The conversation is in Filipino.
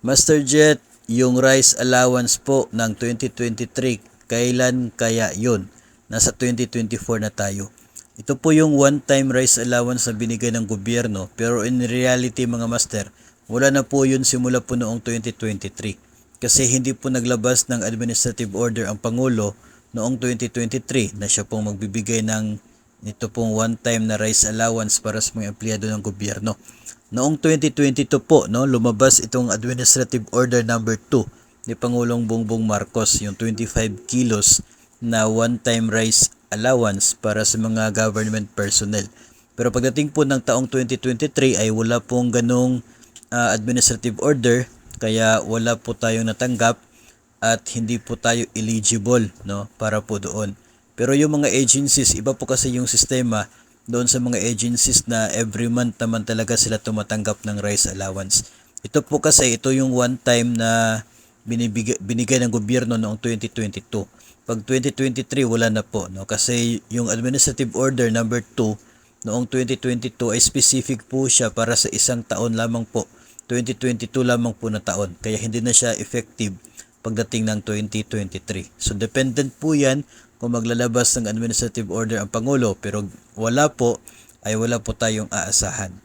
Master Jet, yung rice allowance po ng 2023, kailan kaya yun? Nasa 2024 na tayo. Ito po yung one-time rice allowance na binigay ng gobyerno, pero in reality mga master, wala na po yun simula po noong 2023. Kasi hindi po naglabas ng administrative order ang Pangulo noong 2023 na siya pong magbibigay ng nito pong one-time na rice allowance para sa mga empleyado ng gobyerno. Noong 2022 po, no, lumabas itong Administrative Order number 2 ni Pangulong Bongbong Marcos, yung 25 kilos na one-time rice allowance para sa mga government personnel. Pero pagdating po ng taong 2023 ay wala pong ganong administrative order, kaya wala po tayong natanggap at hindi po tayo eligible, no, para po doon. Pero yung mga agencies, iba po kasi yung sistema doon sa mga agencies na every month naman talaga sila tumatanggap ng rice allowance. Ito po kasi, ito yung one time na binigay ng gobyerno noong 2022. Pag 2023 wala na po, no, kasi yung administrative order number 2 noong 2022 ay specific po siya para sa isang taon lamang po. 2022 lamang po na taon, kaya hindi na siya effective pagdating ng 2023. So dependent po yan kung maglalabas ng administrative order ang Pangulo, pero wala po ay wala po tayong aasahan.